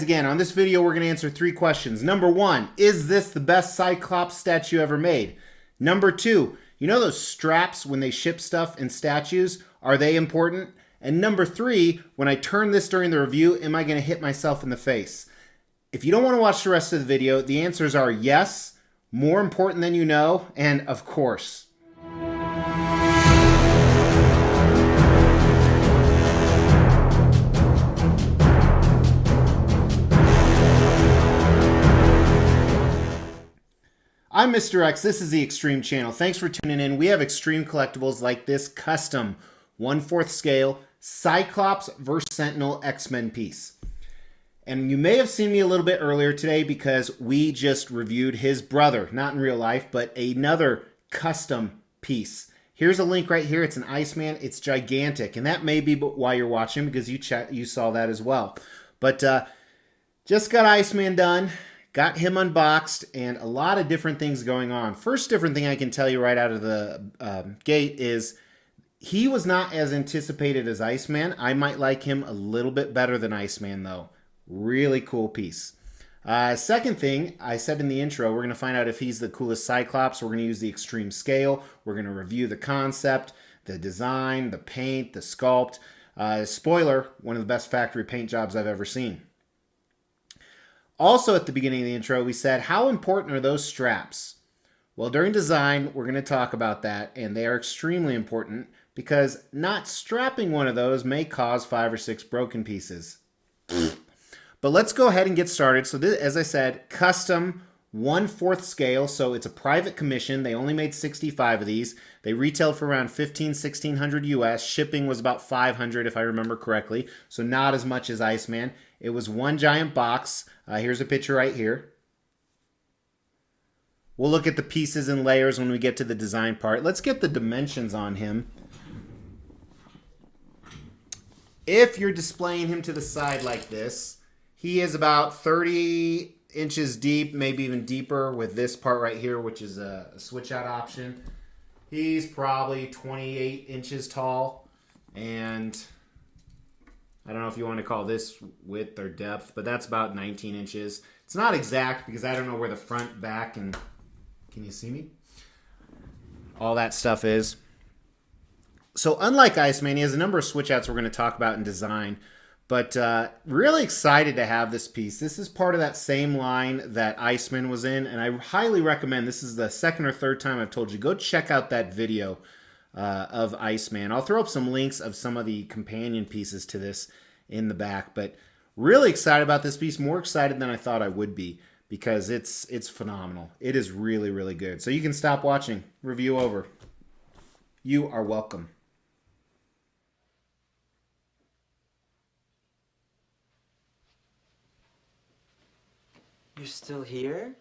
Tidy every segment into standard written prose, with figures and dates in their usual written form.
Again, on this video, we're going to answer 3 questions. Number 1, is this the best Cyclops statue ever made? Number 2, you know those straps when they ship stuff in statues? Are they important? And number 3, when I turn this during the review, am I going to hit myself in the face? If you don't want to watch the rest of the video, the answers are yes, more important than you know, and of course. I'm Mr. X, this is the Extreme channel. Thanks for tuning in. We have extreme collectibles like this custom 1/4 scale Cyclops vs. Sentinel X-Men piece. And you may have seen me a little bit earlier today because we just reviewed his brother, not in real life, but another custom piece. Here's a link right here. It's an Iceman. It's gigantic. And that may be why you're watching, because you saw that as well. But just got Iceman done. Got him unboxed, and a lot of different things going on. First different thing I can tell you right out of the gate is he was not as anticipated as Iceman. I might like him a little bit better than Iceman, though. Really cool piece. Second thing, I said in the intro, we're going to find out if he's the coolest Cyclops. We're going to use the extreme scale. We're going to review the concept, the design, the paint, the sculpt. Spoiler, one of the best factory paint jobs I've ever seen. Also, at the beginning of the intro, we said, how important are those straps? Well, during design, we're going to talk about that, and they are extremely important because not strapping one of those may cause 5 or 6 broken pieces. But let's go ahead and get started. So this, as I said, custom 1/4 scale, so it's a private commission. They only made 65 of these. They retailed for around $1,500–1,600 US. Shipping was about $500 if I remember correctly, so not as much as Iceman. It was one giant box. Here's a picture right here. We'll look at the pieces and layers when we get to the design part. Let's get the dimensions on him. If you're displaying him to the side like this, he is about 30 inches deep, maybe even deeper with this part right here, which is a switch out option. He's probably 28 inches tall, and I don't know if you want to call this width or depth, but that's about 19 inches. It's not exact because I don't know where the front, back, and can you see me? All that stuff is. So unlike Iceman, he has a number of switch outs we're going to talk about in design. But really excited to have this piece. This is part of that same line that Iceman was in, and I highly recommend, this is the 2nd or 3rd time I've told you, go check out that video of Iceman. I'll throw up some links of some of the companion pieces to this in the back, but really excited about this piece, more excited than I thought I would be, because it's phenomenal. It is really, really good. So you can stop watching. Review over. You are welcome. You're still here?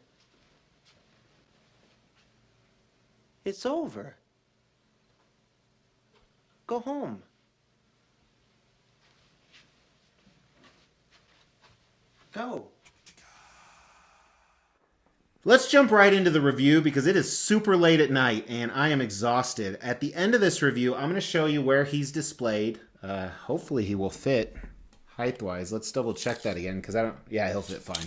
It's over. Go home. Go. Let's jump right into the review because it is super late at night and I am exhausted. At the end of this review, I'm going to show you where he's displayed. Hopefully he will fit height-wise. Let's double check that again because yeah, he'll fit fine.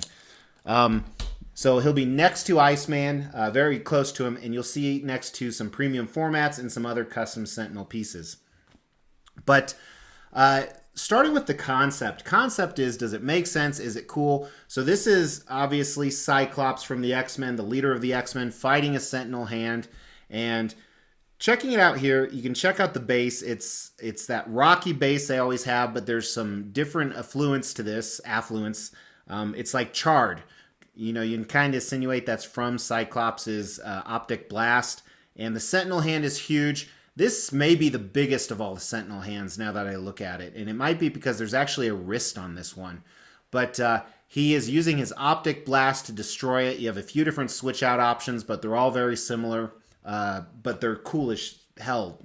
So he'll be next to Iceman, very close to him, and you'll see next to some premium formats and some other custom Sentinel pieces. But starting with the concept. Concept is, does it make sense? Is it cool? So this is obviously Cyclops from the X-Men, the leader of the X-Men, fighting a Sentinel hand. And checking it out here, you can check out the base. It's that rocky base they always have, but there's some different affluence to this. It's like charred. You know, you can kind of insinuate that's from Cyclops' optic blast. And the Sentinel hand is huge. This may be the biggest of all the Sentinel hands now that I look at it. And it might be because there's actually a wrist on this one. But he is using his optic blast to destroy it. You have a few different switch out options, but they're all very similar. But they're coolish hell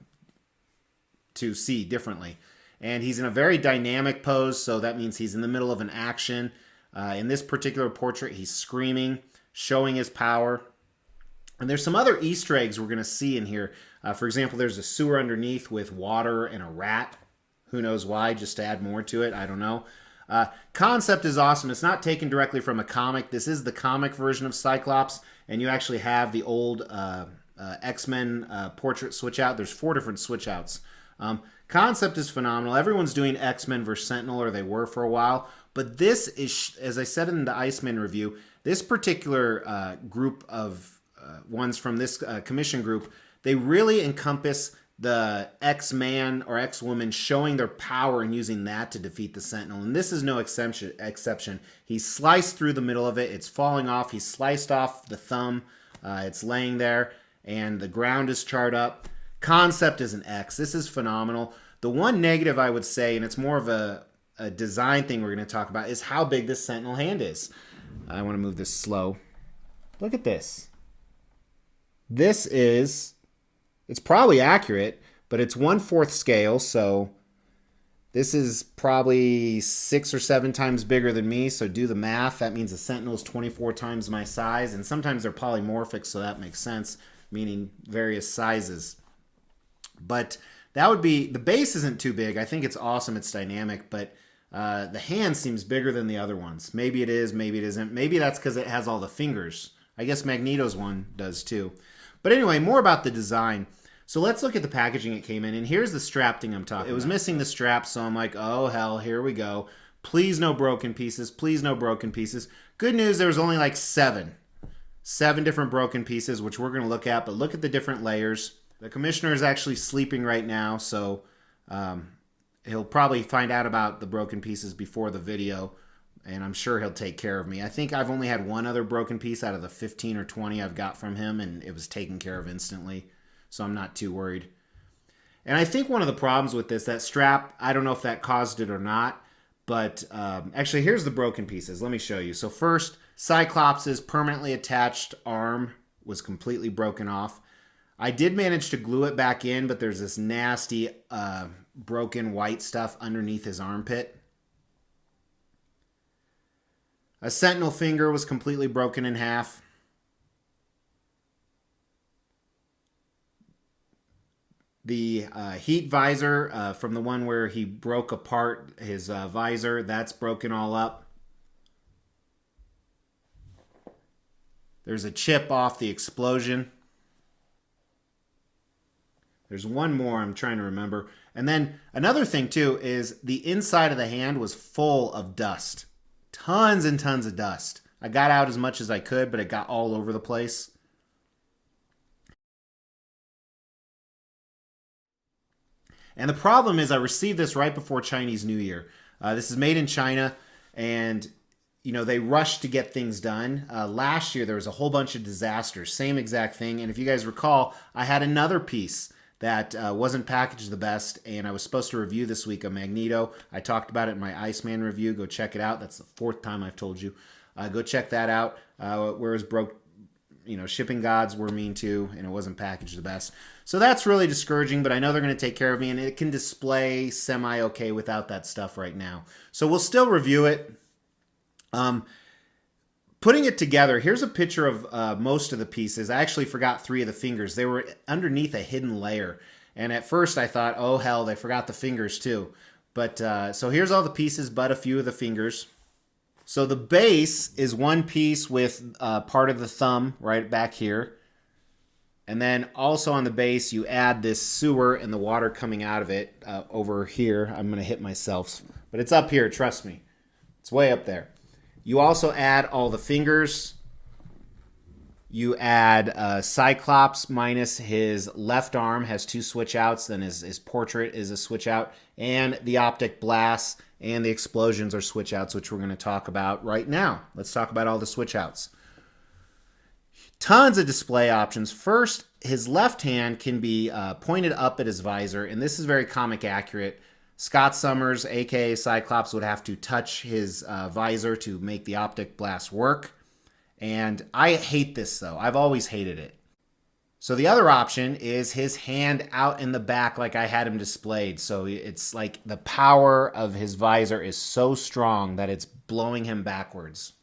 to see differently. And he's in a very dynamic pose, so that means he's in the middle of an action. In this particular portrait, he's screaming, showing his power. And there's some other Easter eggs we're going to see in here. For example, there's a sewer underneath with water and a rat. Who knows why, just to add more to it, I don't know. Concept is awesome. It's not taken directly from a comic. This is the comic version of Cyclops, and you actually have the old X-Men portrait switch out. There's 4 different switch outs. Concept is phenomenal. Everyone's doing X-Men versus Sentinel, or they were for a while. But this is, as I said in the Iceman review, this particular group of ones from this commission group, they really encompass the X-Man or X-Woman showing their power and using that to defeat the Sentinel. And this is no exception. He's sliced through the middle of it. It's falling off. He's sliced off the thumb. It's laying there, and the ground is charred up. Concept is an X. This is phenomenal. The one negative I would say, and it's more of a design thing we're going to talk about, is how big this Sentinel hand is. I want to move this slow. Look at this. This is... It's probably accurate, but it's 1/4 scale, so this is probably 6 or 7 times bigger than me, so do the math. That means the Sentinel is 24 times my size, and sometimes they're polymorphic, so that makes sense, meaning various sizes. But that would be... The base isn't too big. I think it's awesome. It's dynamic, but the hand seems bigger than the other ones. Maybe it is, maybe it isn't. Maybe that's because it has all the fingers. I guess Magneto's one does too. But anyway, more about the design. So let's look at the packaging it came in, and here's the strap thing I'm talking about. It was missing the strap, so I'm like, oh hell, here we go. Please no broken pieces. Please no broken pieces. Good news, there was only like 7 different broken pieces, which we're going to look at, but look at the different layers. The commissioner is actually sleeping right now, so he'll probably find out about the broken pieces before the video, and I'm sure he'll take care of me. I think I've only had 1 other broken piece out of the 15 or 20 I've got from him, and it was taken care of instantly. So I'm not too worried. And I think one of the problems with this, that strap, I don't know if that caused it or not, but actually here's the broken pieces. Let me show you. So first, Cyclops' permanently attached arm was completely broken off. I did manage to glue it back in, but there's this nasty broken white stuff underneath his armpit. A Sentinel finger was completely broken in half. The heat visor from the one where he broke apart his visor, that's broken all up. There's a chip off the explosion. There's one more I'm trying to remember. And then another thing too is the inside of the hand was full of dust. Tons and tons of dust. I got out as much as I could, but it got all over the place. And the problem is I received this right before Chinese New Year. This is made in China, and you know they rushed to get things done. Last year there was a whole bunch of disasters, same exact thing. And if you guys recall, I had another piece that wasn't packaged the best, and I was supposed to review this week a Magneto. I talked about it in my Iceman review. Go check it out. That's the 4th time I've told you. Go check that out. Where it was broke. You know, shipping gods were mean too, and it wasn't packaged the best. So that's really discouraging, but I know they're going to take care of me, and it can display semi-okay without that stuff right now. So we'll still review it. Putting it together, here's a picture of most of the pieces. I actually forgot 3 of the fingers. They were underneath a hidden layer, and at first I thought, oh hell, they forgot the fingers too. But so here's all the pieces, but a few of the fingers. So the base is one piece with part of the thumb right back here. And then also on the base, you add this sewer and the water coming out of it over here. I'm going to hit myself. But it's up here, trust me. It's way up there. You also add all the fingers. You add Cyclops minus his left arm has 2 switch outs. Then his portrait is a switch out. And the optic blasts and the explosions are switch outs, which we're going to talk about right now. Let's talk about all the switch outs. Tons of display options. First, his left hand can be pointed up at his visor, and this is very comic accurate. Scott Summers, aka Cyclops, would have to touch his visor to make the optic blast work. And I hate this though. I've always hated it. So the other option is his hand out in the back like I had him displayed. So it's like the power of his visor is so strong that it's blowing him backwards.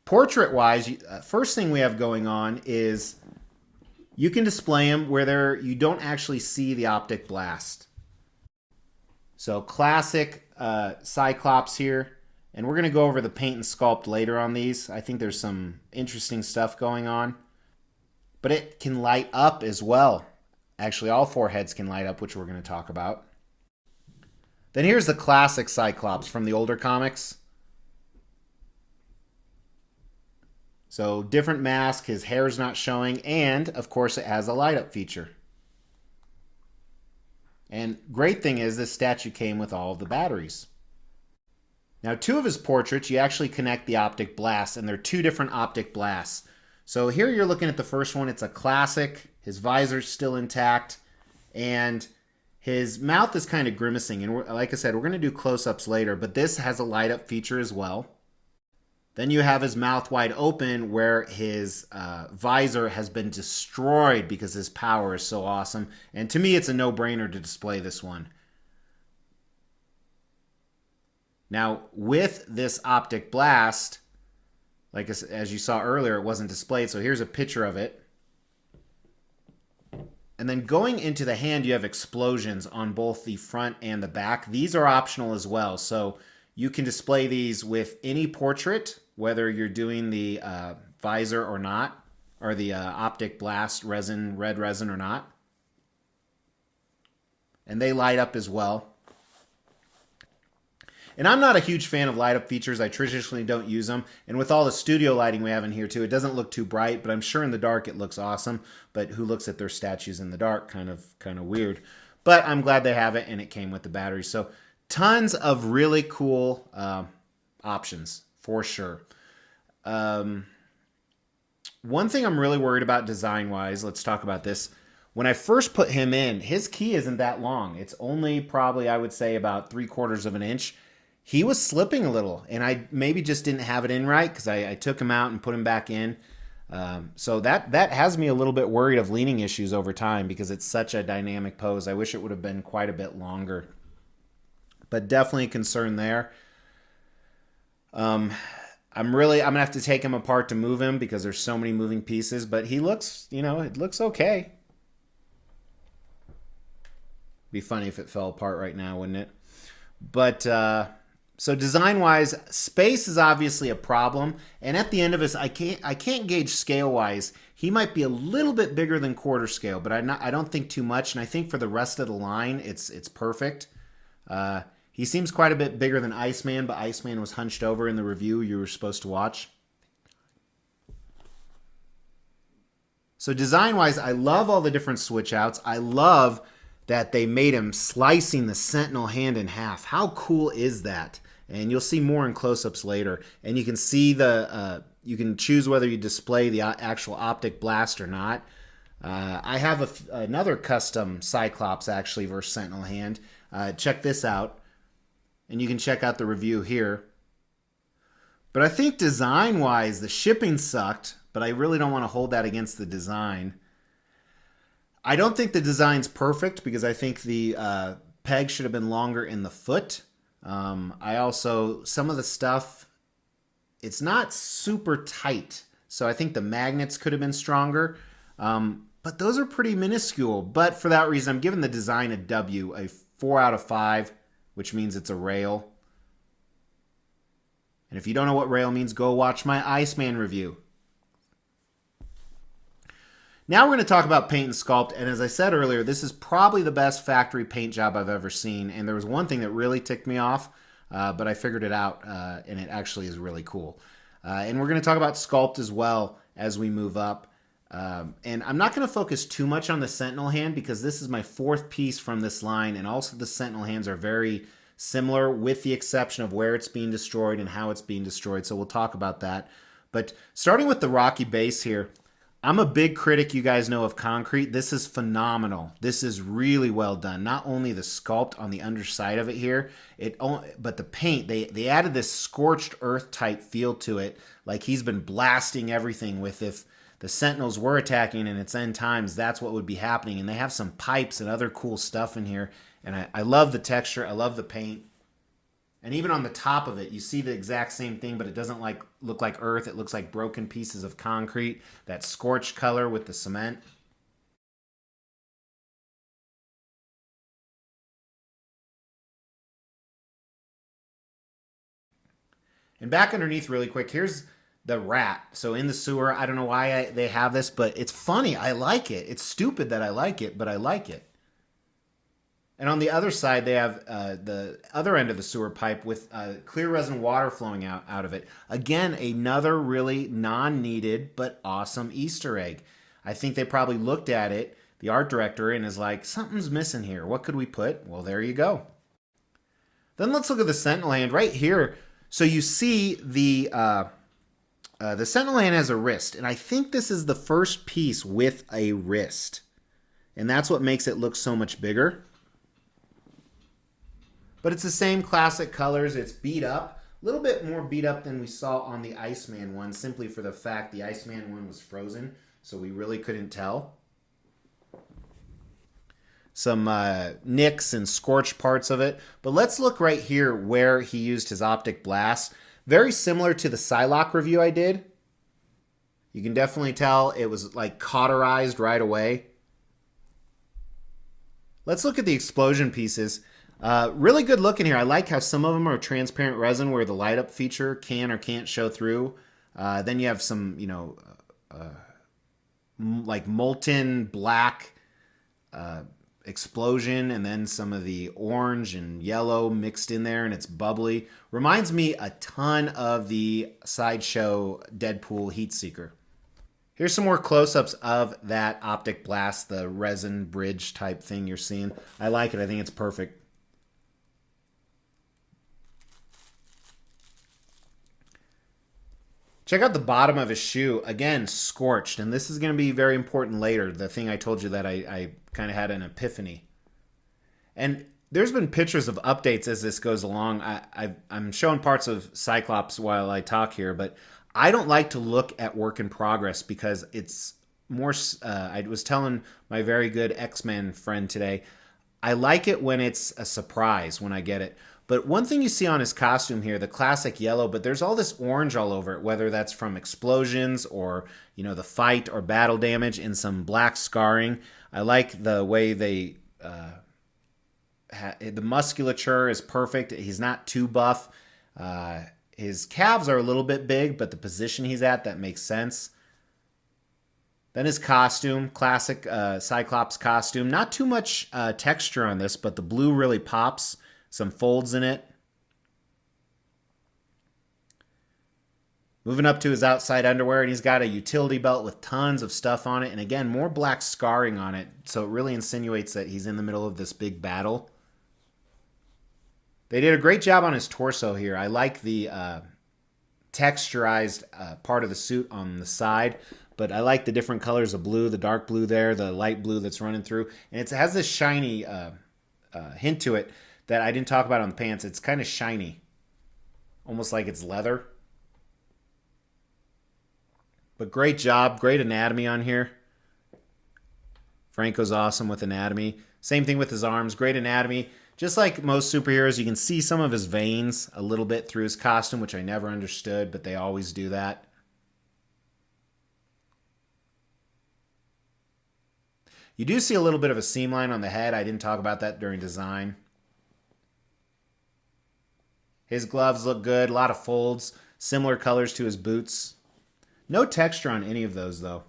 Portrait-wise, first thing we have going on is you can display him where you don't actually see the optic blast. So classic Cyclops here. And we're going to go over the paint and sculpt later on these. I think there's some interesting stuff going on. But it can light up as well. Actually, all four heads can light up, which we're going to talk about. Then here's the classic Cyclops from the older comics. So different mask, his hair's not showing, and of course it has a light up feature. And great thing is this statue came with all of the batteries. Now, two of his portraits, you actually connect the optic blast, and they're two different optic blasts. So here you're looking at the first one. It's a classic. His visor's still intact, and his mouth is kind of grimacing. And like I said, we're going to do close-ups later, but this has a light-up feature as well. Then you have his mouth wide open where his visor has been destroyed because his power is so awesome. And to me, it's a no-brainer to display this one. Now, with this optic blast, like as you saw earlier, it wasn't displayed. So here's a picture of it. And then going into the hand, you have explosions on both the front and the back. These are optional as well. So you can display these with any portrait, whether you're doing the visor or not, or the optic blast resin, red resin or not. And they light up as well. And I'm not a huge fan of light-up features. I traditionally don't use them. And with all the studio lighting we have in here too, it doesn't look too bright, but I'm sure in the dark it looks awesome. But who looks at their statues in the dark? Kind of weird. But I'm glad they have it, and it came with the battery. So tons of really cool options, for sure. One thing I'm really worried about design-wise, let's talk about this. When I first put him in, his key isn't that long. It's only probably, I would say, about 3/4 of an inch. He was slipping a little, and I maybe just didn't have it in right because I took him out and put him back in. So that has me a little bit worried of leaning issues over time because it's such a dynamic pose. I wish it would have been quite a bit longer. But definitely a concern there. I'm gonna have to take him apart to move him because there's so many moving pieces, but he looks, it looks okay. Be funny if it fell apart right now, wouldn't it? But so design-wise, space is obviously a problem, and at the end of this, I can't gauge scale-wise. He might be a little bit bigger than quarter scale, but I don't think too much. And I think for the rest of the line, it's perfect. He seems quite a bit bigger than Iceman, but Iceman was hunched over in the review you were supposed to watch. So design-wise, I love all the different switch-outs. I love that they made him slicing the Sentinel hand in half. How cool is that? And you'll see more in close-ups later. And you can see you can choose whether you display the actual optic blast or not. I have another custom Cyclops actually versus Sentinel hand. Check this out. And you can check out the review here. But I think design-wise, the shipping sucked, but I really don't want to hold that against the design. I don't think the design's perfect because I think the peg should have been longer in the foot. Some of the stuff, it's not super tight. So I think the magnets could have been stronger. But those are pretty minuscule. But for that reason, I'm giving the design a W, a 4 out of 5, which means it's a rail. And if you don't know what rail means, go watch my Iceman review. Now we're going to talk about paint and sculpt, and as I said earlier, this is probably the best factory paint job I've ever seen, and there was one thing that really ticked me off, but I figured it out, and it actually is really cool. And we're going to talk about sculpt as well as we move up. And I'm not going to focus too much on the Sentinel hand because this is my 4th piece from this line, and also the Sentinel hands are very similar with the exception of where it's being destroyed and how it's being destroyed, so we'll talk about that. But starting with the rocky base here, I'm a big critic, you guys know, of concrete. This is phenomenal. This is really well done. Not only the sculpt on the underside of it here, but the paint. They added this scorched earth type feel to it, like he's been blasting everything with. If the Sentinels were attacking in its end times, that's what would be happening. And they have some pipes and other cool stuff in here. And I love the texture. I love the paint. And even on the top of it, you see the exact same thing, but it doesn't look like earth. It looks like broken pieces of concrete. That scorched color with the cement. And back underneath really quick, here's the rat. So in the sewer, I don't know why they have this, but it's funny. I like it. It's stupid that I like it, but I like it. And on the other side, they have the other end of the sewer pipe with clear resin water flowing out of it. Again, another really non-needed but awesome Easter egg. I think they probably looked at it, the art director, and is like, something's missing here. What could we put? Well, there you go. Then let's look at the Sentinel hand right here. So you see the Sentinel hand has a wrist, and I think this is the first piece with a wrist. And that's what makes it look so much bigger. But it's the same classic colors. It's beat up. A little bit more beat up than we saw on the Iceman one, simply for the fact the Iceman one was frozen, so we really couldn't tell. Some nicks and scorched parts of it. But let's look right here where he used his optic blast. Very similar to the Psylocke review I did. You can definitely tell it was like cauterized right away. Let's look at the explosion pieces. Really good looking here. I like how some of them are transparent resin where the light up feature can or can't show through. Then you have some, like molten black explosion, and then some of the orange and yellow mixed in there, and it's bubbly. Reminds me a ton of the Sideshow Deadpool Heat Seeker. Here's some more close-ups of that optic blast, the resin bridge type thing you're seeing. I like it. I think it's perfect. Check out the bottom of his shoe. Again, scorched. And this is going to be very important later. The thing I told you that I kind of had an epiphany. And there's been pictures of updates as this goes along. I'm showing parts of Cyclops while I talk here, but I don't like to look at work in progress because it's more... I was telling my very good Xmen friend today, I like it when it's a surprise when I get it. But one thing you see on his costume here, the classic yellow, but there's all this orange all over it, whether that's from explosions or, the fight or battle damage, and some black scarring. I like the way they, the musculature is perfect. He's not too buff. His calves are a little bit big, but the position he's at, that makes sense. Then his costume, classic Cyclops costume. Not too much texture on this, but the blue really pops. Some folds in it. Moving up to his outside underwear, and he's got a utility belt with tons of stuff on it. And again, more black scarring on it. So it really insinuates that he's in the middle of this big battle. They did a great job on his torso here. I like the texturized part of the suit on the side. But I like the different colors of blue, the dark blue there, the light blue that's running through. And it has this shiny hint to it that I didn't talk about on the pants. It's kind of shiny. Almost like it's leather. But great job. Great anatomy on here. Franco's awesome with anatomy. Same thing with his arms. Great anatomy. Just like most superheroes, you can see some of his veins a little bit through his costume, which I never understood, but they always do that. You do see a little bit of a seam line on the head. I didn't talk about that during design. His gloves look good. A lot of folds. Similar colors to his boots. No texture on any of those, though.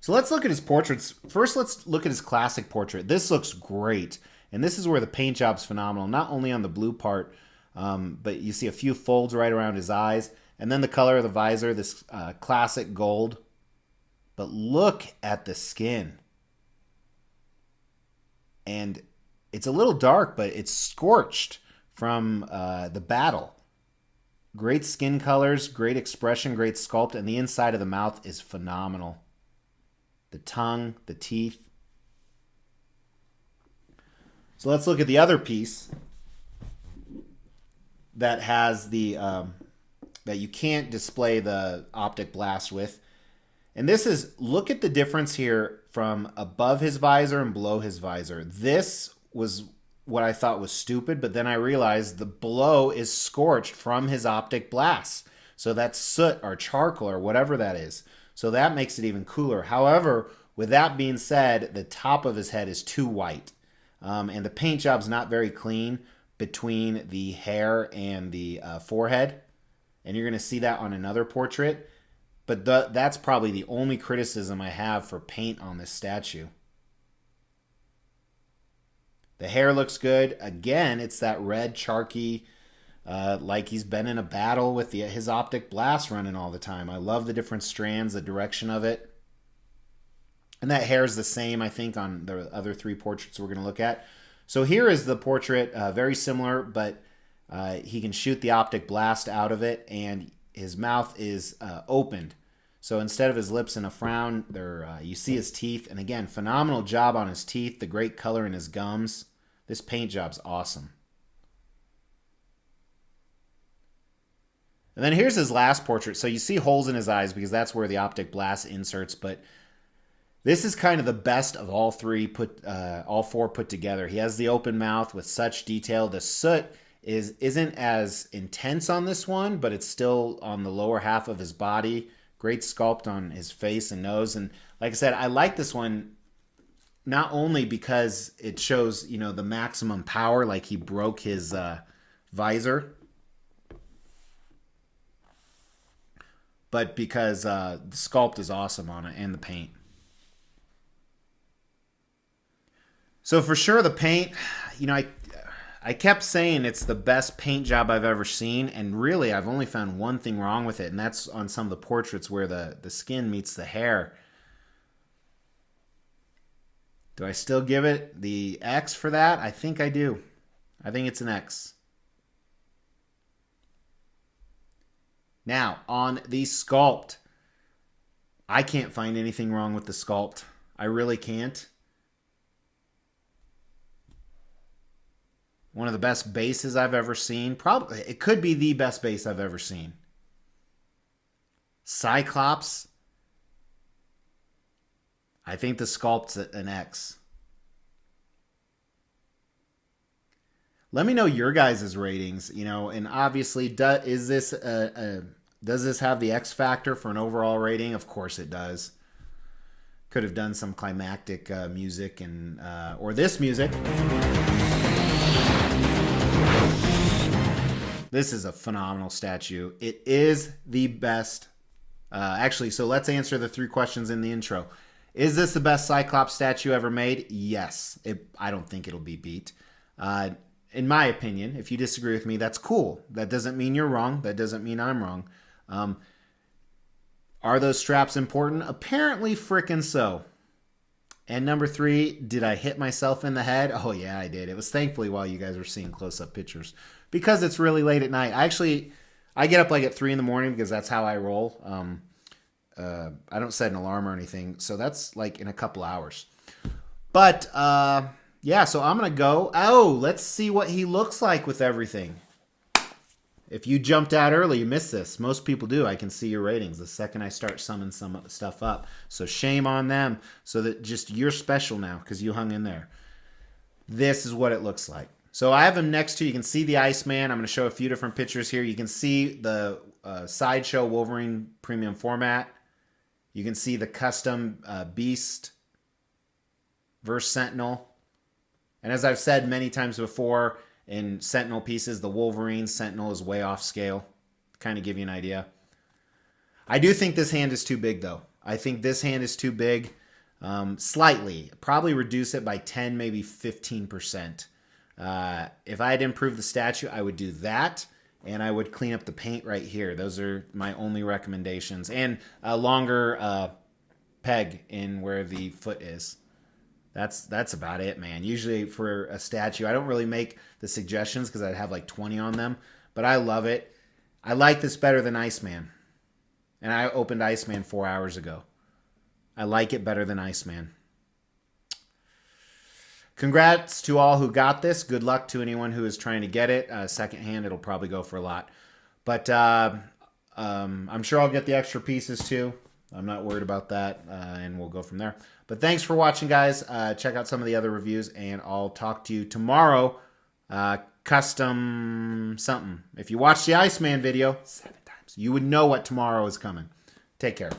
So let's look at his portraits. First, let's look at his classic portrait. This looks great. And this is where the paint job's phenomenal. Not only on the blue part, but you see a few folds right around his eyes. And then the color of the visor, this classic gold. But look at the skin. And it's a little dark, but it's scorched from the battle. Great skin colors, great expression, great sculpt, and the inside of the mouth is phenomenal. The tongue, the teeth. So let's look at the other piece that has the that you can't display the optic blast with. And this is, look at the difference here from above his visor and below his visor. This was what I thought was stupid, but then I realized the below is scorched from his optic blast. So that's soot or charcoal or whatever that is. So that makes it even cooler. However, with that being said, the top of his head is too white. And the paint job's not very clean, between the hair and the forehead. And you're going to see that on another portrait. But that's probably the only criticism I have for paint on this statue. The hair looks good. Again, it's that red, charky, like he's been in a battle with his optic blast running all the time. I love the different strands, the direction of it. And that hair is the same, I think, on the other three portraits we're going to look at. So here is the portrait, very similar, but he can shoot the optic blast out of it, and his mouth is opened. So instead of his lips in a frown, you see his teeth. And again, phenomenal job on his teeth, the great color in his gums. This paint job's awesome. And then here's his last portrait. So you see holes in his eyes because that's where the optic blast inserts, but this is kind of the best of all four put together. He has the open mouth with such detail. The soot isn't as intense on this one, but it's still on the lower half of his body. Great sculpt on his face and nose. And like I said, I like this one not only because it shows, the maximum power, like he broke his visor, but because the sculpt is awesome on it and the paint. So for sure the paint, I kept saying it's the best paint job I've ever seen, and really I've only found one thing wrong with it, and that's on some of the portraits where the skin meets the hair. Do I still give it the X for that? I think I do. I think it's an X. Now, on the sculpt, I can't find anything wrong with the sculpt. I really can't. One of the best bases I've ever seen. Probably, it could be the best base I've ever seen. Cyclops. I think the sculpt's an X. Let me know your guys' ratings, and obviously, does this have the X factor for an overall rating? Of course it does. Could have done some climactic music or this music. This is a phenomenal statue. It is the best. Actually, so let's answer the 3 questions in the intro. Is this the best Cyclops statue ever made? Yes. I don't think it'll be beat. In my opinion, if you disagree with me, that's cool. That doesn't mean you're wrong. That doesn't mean I'm wrong. Are those straps important? Apparently frickin' so. And number 3, did I hit myself in the head? Oh yeah, I did. It was thankfully while you guys were seeing close-up pictures. Because it's really late at night. I get up like at 3 in the morning because that's how I roll. I don't set an alarm or anything. So that's like in a couple hours. But, yeah, so I'm going to go. Oh, let's see what he looks like with everything. If you jumped out early, you missed this. Most people do. I can see your ratings the second I start summing some stuff up. So shame on them. So that just you're special now because you hung in there. This is what it looks like. So I have him next to you. You can see the Iceman. I'm going to show a few different pictures here. You can see the Sideshow Wolverine Premium Format. You can see the Custom Beast versus Sentinel. And as I've said many times before, in Sentinel pieces, the Wolverine Sentinel is way off scale. Kind of give you an idea. I do think this hand is too big, though. I think this hand is too big. Slightly. Probably reduce it by 10, maybe 15%. If I had improved the statue, I would do that. And I would clean up the paint right here. Those are my only recommendations. And a longer peg in where the foot is. That's about it, man. Usually for a statue, I don't really make the suggestions because I'd have like 20 on them. But I love it. I like this better than Iceman. And I opened Iceman 4 hours ago. I like it better than Iceman. Congrats to all who got this. Good luck to anyone who is trying to get it. Secondhand, it'll probably go for a lot. But I'm sure I'll get the extra pieces too. I'm not worried about that, and we'll go from there. But thanks for watching, guys. Check out some of the other reviews, and I'll talk to you tomorrow. Custom something. If you watch the Iceman video 7 times, you would know what tomorrow is coming. Take care.